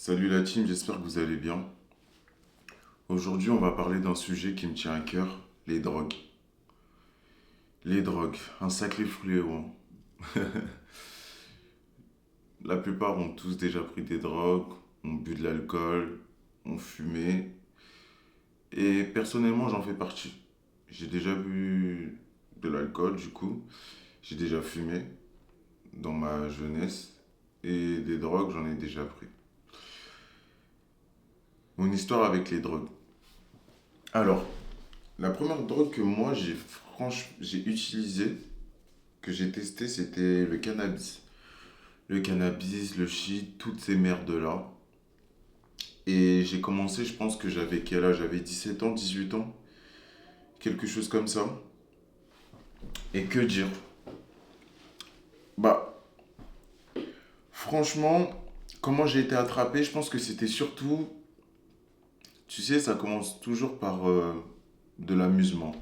Salut la team, j'espère que vous allez bien. Aujourd'hui, on va parler d'un sujet qui me tient à cœur, les drogues. Les drogues, un sacré fléau, hein. La plupart ont tous déjà pris des drogues, ont bu de l'alcool, ont fumé. Et personnellement, j'en fais partie. J'ai déjà bu de l'alcool, du coup. J'ai déjà fumé dans ma jeunesse. Et des drogues, j'en ai déjà pris. Mon histoire avec les drogues. Alors, la première drogue que moi j'ai utilisée, que j'ai testé, c'était le cannabis. Le cannabis, le shit, toutes ces merdes-là. Et j'ai commencé, je pense que j'avais quel âge? J'avais 17 ans, 18 ans, quelque chose comme ça. Et que dire? Bah, franchement, comment j'ai été attrapé, je pense que c'était surtout, tu sais, ça commence toujours par de l'amusement.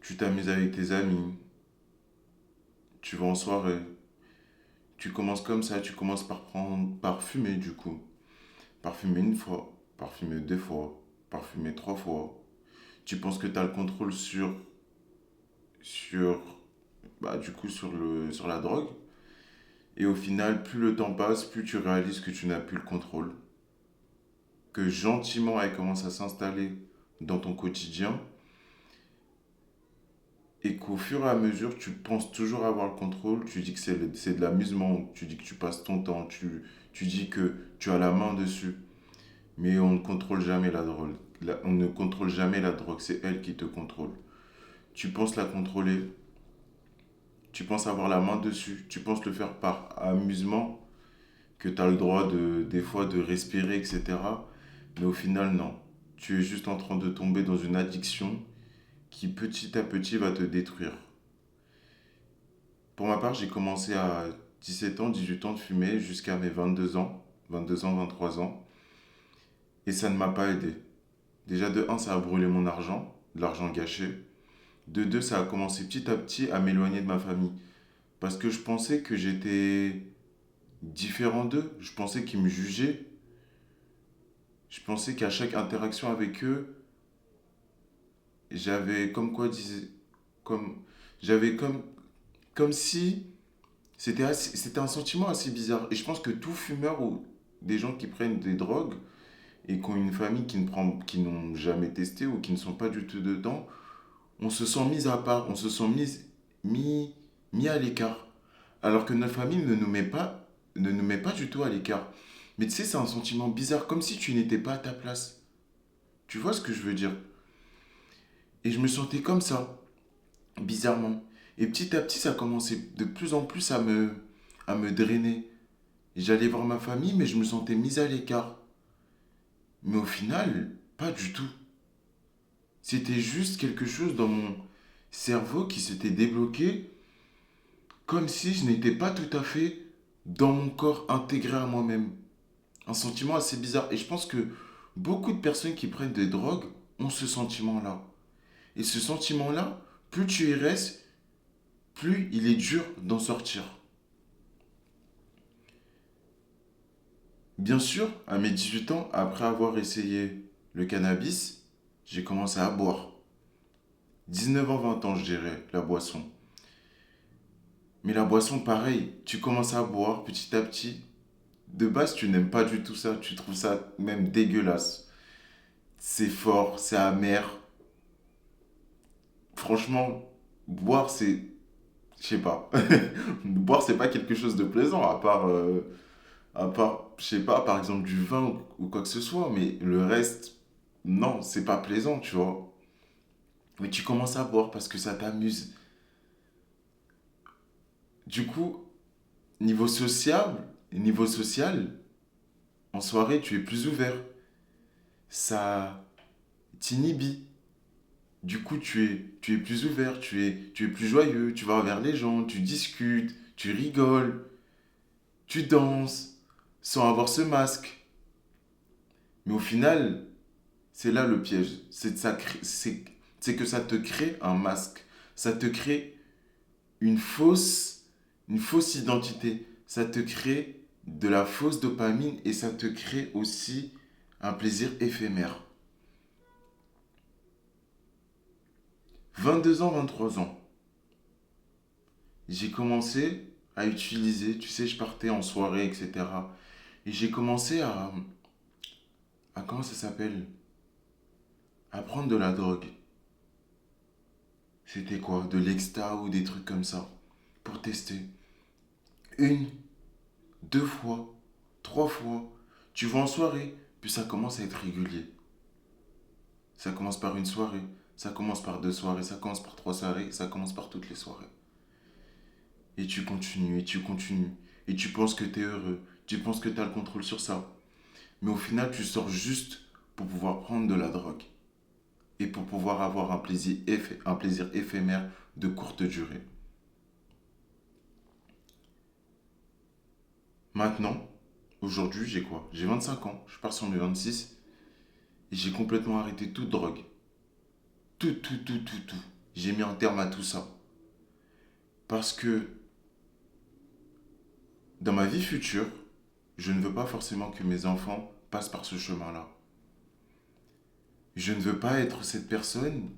Tu t'amuses avec tes amis, tu vas en soirée, tu commences comme ça, tu commences par prendre, par fumer du coup. Parfumer une fois, parfumer deux fois, parfumer trois fois. Tu penses que tu as le contrôle sur, du coup, sur la drogue. Et au final, plus le temps passe, plus tu réalises que tu n'as plus le contrôle. Que gentiment, elle commence à s'installer dans ton quotidien. Et qu'au fur et à mesure, tu penses toujours avoir le contrôle. Tu dis que c'est de l'amusement. Tu dis que tu passes ton temps. Tu dis que tu as la main dessus. Mais on ne contrôle jamais la drogue. On ne contrôle jamais la drogue. C'est elle qui te contrôle. Tu penses la contrôler, tu penses avoir la main dessus, tu penses le faire par amusement, que tu as le droit des fois de respirer, etc. Mais au final, non. Tu es juste en train de tomber dans une addiction qui petit à petit va te détruire. Pour ma part, j'ai commencé à 17 ans, 18 ans de fumer jusqu'à mes 22 ans, 22 ans, 23 ans. Et ça ne m'a pas aidé. Déjà de un, ça a brûlé mon argent, de l'argent gâché. De deux, ça a commencé petit à petit à m'éloigner de ma famille. Parce que je pensais que j'étais différent d'eux. Je pensais qu'ils me jugeaient. Je pensais qu'à chaque interaction avec eux, j'avais comme quoi disait. Comme, j'avais comme si c'était un sentiment assez bizarre. Et je pense que tout fumeur ou des gens qui prennent des drogues et qui ont une famille qui n'ont jamais testé ou qui ne sont pas du tout dedans, on se sent mis à part, on se sent mis, mis à l'écart. Alors que notre famille ne nous met pas du tout à l'écart. Mais tu sais, c'est un sentiment bizarre, comme si tu n'étais pas à ta place. Tu vois ce que je veux dire? Et je me sentais comme ça, bizarrement. Et petit à petit, ça commençait de plus en plus à me drainer. Et j'allais voir ma famille, mais je me sentais mis à l'écart. Mais au final, pas du tout. C'était juste quelque chose dans mon cerveau qui s'était débloqué, comme si je n'étais pas tout à fait dans mon corps intégré à moi-même. Un sentiment assez bizarre. Et je pense que beaucoup de personnes qui prennent des drogues ont ce sentiment-là. Et ce sentiment-là, plus tu y restes, plus il est dur d'en sortir. Bien sûr, à mes 18 ans, après avoir essayé le cannabis, j'ai commencé à boire. 19 ans, 20 ans, je dirais, la boisson. Mais la boisson, pareil, tu commences à boire petit à petit. De base, tu n'aimes pas du tout ça, tu trouves ça même dégueulasse. C'est fort, c'est amer. Franchement, boire, c'est... Je sais pas. Boire, c'est pas quelque chose de plaisant, à part, je sais pas, par exemple du vin ou quoi que ce soit. Mais le reste, non, c'est pas plaisant, tu vois. Mais tu commences à boire parce que ça t'amuse. Du coup, niveau social, en soirée, tu es plus ouvert. Ça t'inhibit. Du coup, tu es plus ouvert, tu es plus joyeux, tu vas vers les gens, tu discutes, tu rigoles, tu danses, sans avoir ce masque. Mais au final, c'est là le piège. C'est que ça te crée un masque. Ça te crée une fausse identité. Ça te crée de la fausse dopamine et ça te crée aussi un plaisir éphémère. 22 ans, 23 ans, j'ai commencé à utiliser, tu sais, je partais en soirée, etc. Et j'ai commencé à comment ça s'appelle? À prendre de la drogue. C'était quoi? De l'exta ou des trucs comme ça. Pour tester. Une, deux fois, trois fois. Tu vas en soirée, puis ça commence à être régulier. Ça commence par une soirée, ça commence par deux soirées, ça commence par trois soirées, ça commence par toutes les soirées. Et tu continues, et tu continues. Et tu penses que tu es heureux, tu penses que tu as le contrôle sur ça. Mais au final, tu sors juste pour pouvoir prendre de la drogue. Et pour pouvoir avoir un plaisir éphémère de courte durée. Maintenant, aujourd'hui, j'ai quoi? J'ai 25 ans, je pars sur mes 26 et j'ai complètement arrêté toute drogue. Tout, tout, tout, tout, tout. J'ai mis un terme à tout ça. Parce que dans ma vie future, je ne veux pas forcément que mes enfants passent par ce chemin-là. Je ne veux pas être cette personne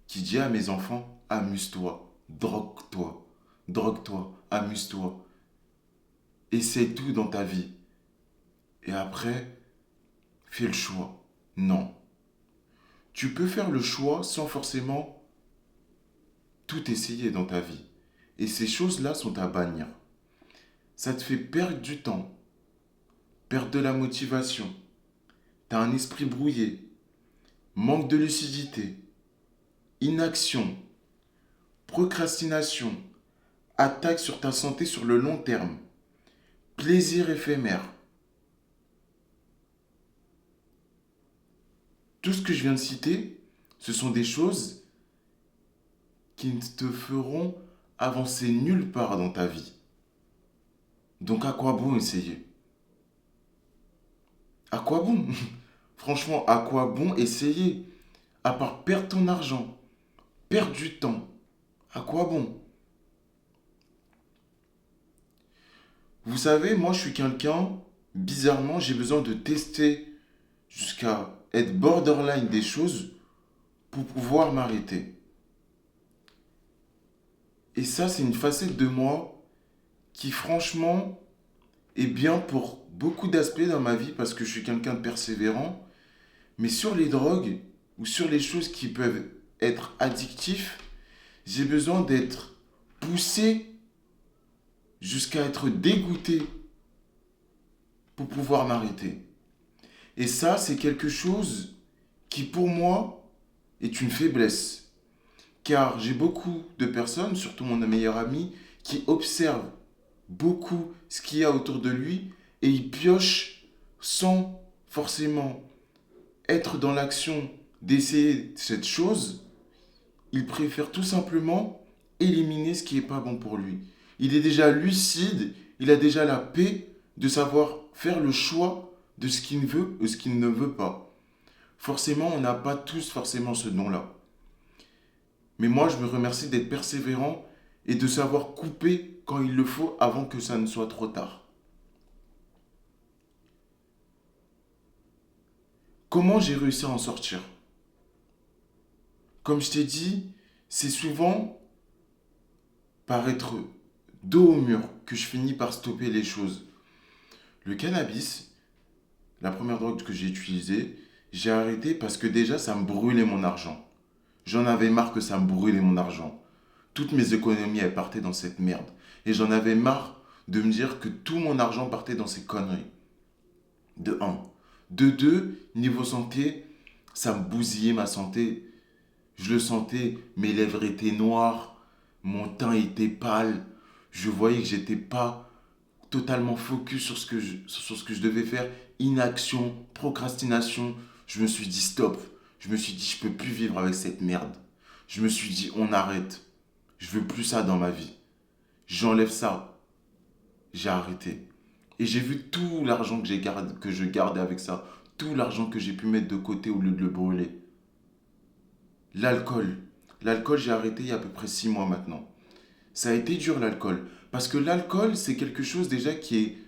qui dit à mes enfants, amuse-toi, drogue-toi, drogue-toi, amuse-toi. Essaie tout dans ta vie. Et après, fais le choix. Non. Tu peux faire le choix sans forcément tout essayer dans ta vie. Et ces choses-là sont à bannir. Ça te fait perdre du temps, perdre de la motivation. T'as un esprit brouillé, manque de lucidité, inaction, procrastination, attaque sur ta santé sur le long terme, plaisir éphémère. Tout ce que je viens de citer, ce sont des choses qui ne te feront avancer nulle part dans ta vie. Donc à quoi bon essayer? À quoi bon? Franchement, à quoi bon essayer? À part perdre ton argent, perdre du temps. À quoi bon? Vous savez, moi je suis quelqu'un, bizarrement, j'ai besoin de tester jusqu'à être borderline des choses pour pouvoir m'arrêter. Et ça, c'est une facette de moi qui, franchement, est bien pour beaucoup d'aspects dans ma vie parce que je suis quelqu'un de persévérant. Mais sur les drogues ou sur les choses qui peuvent être addictives, j'ai besoin d'être poussé jusqu'à être dégoûté pour pouvoir m'arrêter. Et ça, c'est quelque chose qui, pour moi, est une faiblesse. Car j'ai beaucoup de personnes, surtout mon meilleur ami, qui observent beaucoup ce qu'il y a autour de lui et il pioche sans forcément être dans l'action d'essayer cette chose. Il préfère tout simplement éliminer ce qui n'est pas bon pour lui. Il est déjà lucide, il a déjà la paix de savoir faire le choix de ce qu'il veut ou ce qu'il ne veut pas. Forcément, on n'a pas tous forcément ce don-là. Mais moi, je me remercie d'être persévérant et de savoir couper quand il le faut avant que ça ne soit trop tard. Comment j'ai réussi à en sortir? Comme je t'ai dit, c'est souvent par être dos au mur que je finis par stopper les choses. Le cannabis, la première drogue que j'ai utilisée, j'ai arrêté parce que déjà ça me brûlait mon argent. J'en avais marre que ça me brûlait mon argent. Toutes mes économies, elles partaient dans cette merde. Et j'en avais marre de me dire que tout mon argent partait dans ces conneries. De un. De deux, niveau santé, ça me bousillait ma santé. Je le sentais, mes lèvres étaient noires, mon teint était pâle. Je voyais que j'étais pas totalement focus sur ce que je devais faire. Inaction, procrastination. Je me suis dit stop. Je me suis dit je peux plus vivre avec cette merde. Je me suis dit on arrête. Je veux plus ça dans ma vie. J'enlève ça. J'ai arrêté. Et j'ai vu tout l'argent que je gardais avec ça. Tout l'argent que j'ai pu mettre de côté au lieu de le brûler. L'alcool. L'alcool, j'ai arrêté il y a à peu près 6 mois maintenant. Ça a été dur l'alcool. Parce que l'alcool, c'est quelque chose déjà qui est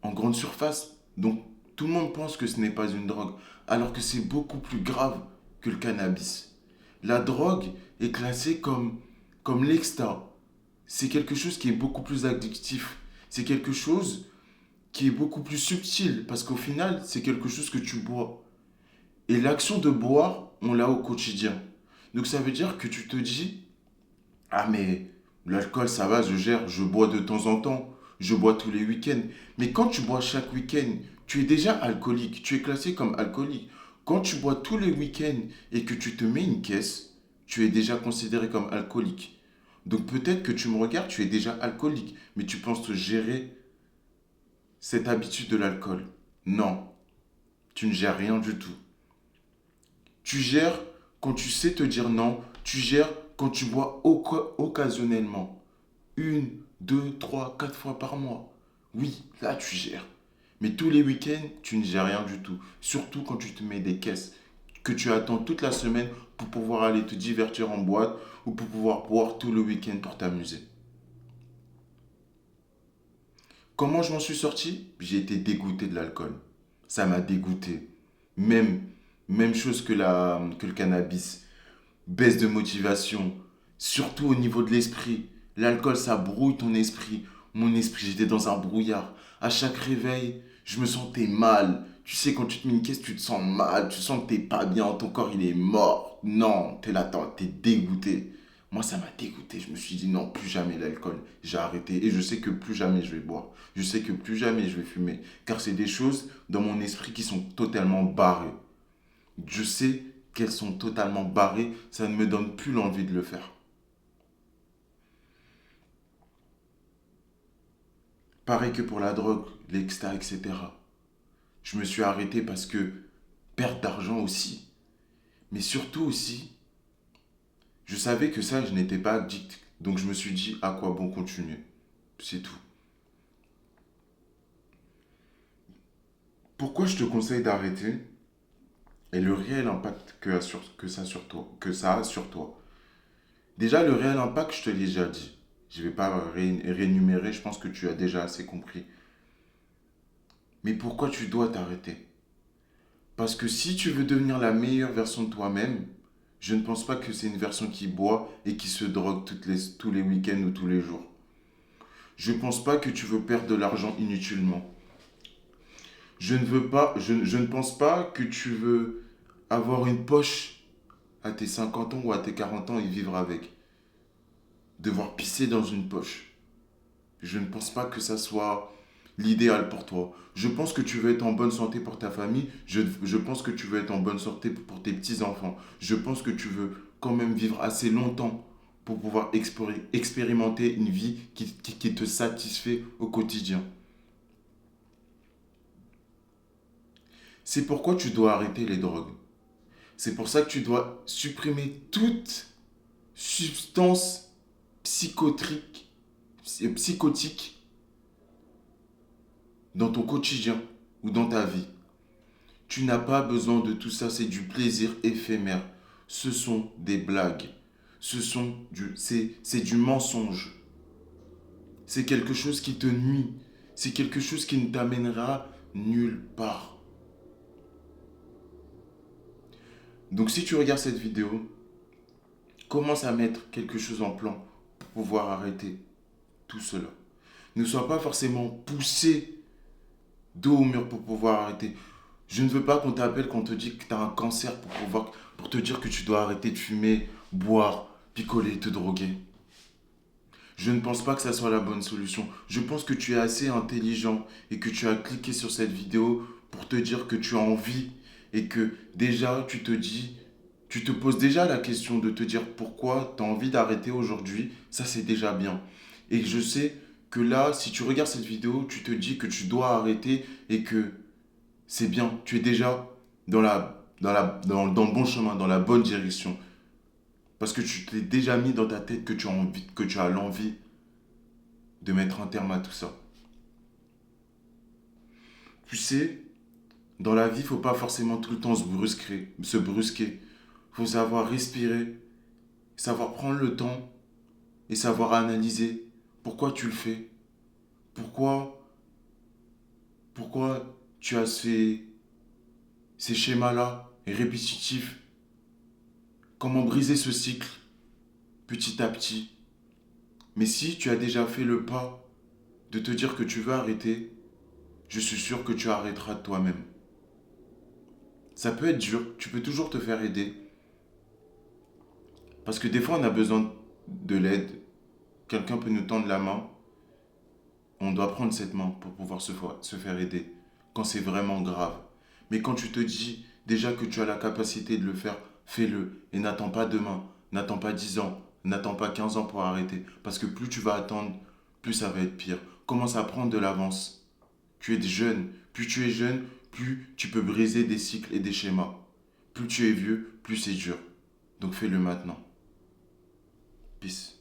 en grande surface. Donc tout le monde pense que ce n'est pas une drogue, alors que c'est beaucoup plus grave que le cannabis. La drogue est classée comme l'exta. C'est quelque chose qui est beaucoup plus addictif. C'est quelque chose qui est beaucoup plus subtil, parce qu'au final, c'est quelque chose que tu bois. Et l'action de boire, on l'a au quotidien. Donc ça veut dire que tu te dis, ah mais l'alcool ça va, je gère, je bois de temps en temps, je bois tous les week-ends. Mais quand tu bois chaque week-end, tu es déjà alcoolique, tu es classé comme alcoolique. Quand tu bois tous les week-ends et que tu te mets une caisse, tu es déjà considéré comme alcoolique. Donc peut-être que tu me regardes, tu es déjà alcoolique, mais tu penses te gérer cette habitude de l'alcool. Non, tu ne gères rien du tout. Tu gères quand tu sais te dire non, tu gères quand tu bois occasionnellement. Une, deux, trois, quatre fois par mois. Oui, là tu gères. Mais tous les week-ends, tu ne gères rien du tout. Surtout quand tu te mets des caisses que tu attends toute la semaine pour pouvoir aller te divertir en boîte ou pour pouvoir boire tout le week-end pour t'amuser. Comment je m'en suis sorti? J'ai été dégoûté de l'alcool. Ça m'a dégoûté. Même, même chose que le cannabis. Baisse de motivation, surtout au niveau de l'esprit. L'alcool, ça brouille ton esprit. Mon esprit, j'étais dans un brouillard. À chaque réveil, je me sentais mal. Tu sais, quand tu te mets une caisse, tu te sens mal. Tu sens que t'es pas bien, ton corps, il est mort. Non, t'es là, t'es dégoûté. Moi, ça m'a dégoûté. Je me suis dit, non, plus jamais l'alcool. J'ai arrêté. Et je sais que plus jamais je vais boire. Je sais que plus jamais je vais fumer. Car c'est des choses dans mon esprit qui sont totalement barrées. Je sais qu'elles sont totalement barrées, ça ne me donne plus l'envie de le faire. Pareil que pour la drogue, l'exta, etc. Je me suis arrêté parce que perte d'argent aussi. Mais surtout aussi, je savais que ça, je n'étais pas addict. Donc je me suis dit, à quoi bon continuer? C'est tout. Pourquoi je te conseille d'arrêter et le réel impact que ça a sur toi. Déjà, le réel impact, je te l'ai déjà dit. Je ne vais pas réénumérer, je pense que tu as déjà assez compris. Mais pourquoi tu dois t'arrêter? Parce que si tu veux devenir la meilleure version de toi-même, je ne pense pas que c'est une version qui boit et qui se drogue tous les week-ends ou tous les jours. Je ne pense pas que tu veux perdre de l'argent inutilement. Je ne pense pas que tu veux avoir une poche à tes 50 ans ou à tes 40 ans et vivre avec. Devoir pisser dans une poche. Je ne pense pas que ça soit l'idéal pour toi. Je pense que tu veux être en bonne santé pour ta famille. Je pense que tu veux être en bonne santé pour tes petits-enfants. Je pense que tu veux quand même vivre assez longtemps pour pouvoir expérimenter une vie qui te satisfait au quotidien. C'est pourquoi tu dois arrêter les drogues. C'est pour ça que tu dois supprimer toute substance psychotrique, psychotique dans ton quotidien ou dans ta vie. Tu n'as pas besoin de tout ça, c'est du plaisir éphémère. Ce sont des blagues. C'est du mensonge. C'est quelque chose qui te nuit. C'est quelque chose qui ne t'amènera nulle part. Donc si tu regardes cette vidéo, commence à mettre quelque chose en plan pour pouvoir arrêter tout cela. Ne sois pas forcément poussé dos au mur pour pouvoir arrêter. Je ne veux pas qu'on t'appelle, qu'on te dise que tu as un cancer pour te dire que tu dois arrêter de fumer, boire, picoler, te droguer. Je ne pense pas que ça soit la bonne solution. Je pense que tu es assez intelligent et que tu as cliqué sur cette vidéo pour te dire que tu as envie et que déjà tu te poses déjà la question de te dire pourquoi tu as envie d'arrêter aujourd'hui. Ça, c'est déjà bien. Et je sais que là, si tu regardes cette vidéo, tu te dis que tu dois arrêter et que c'est bien, tu es déjà dans le bon chemin, dans la bonne direction. Parce que tu t'es déjà mis dans ta tête que tu as l'envie de mettre un terme à tout ça. Tu sais, dans la vie, il ne faut pas forcément tout le temps se brusquer. Il faut savoir respirer, savoir prendre le temps et savoir analyser pourquoi tu le fais. Pourquoi pourquoi tu as ces schémas-là répétitifs. Comment briser ce cycle petit à petit. Mais si tu as déjà fait le pas de te dire que tu veux arrêter, je suis sûr que tu arrêteras de toi-même. Ça peut être dur, tu peux toujours te faire aider. Parce que des fois, on a besoin de l'aide. Quelqu'un peut nous tendre la main. On doit prendre cette main pour pouvoir se faire aider. Quand c'est vraiment grave. Mais quand tu te dis déjà que tu as la capacité de le faire, fais-le. Et n'attends pas demain. N'attends pas 10 ans. N'attends pas 15 ans pour arrêter. Parce que plus tu vas attendre, plus ça va être pire. Commence à prendre de l'avance. Tu es jeune. Plus tu es jeune, plus tu peux briser des cycles et des schémas. Plus tu es vieux, plus c'est dur. Donc fais-le maintenant. Peace.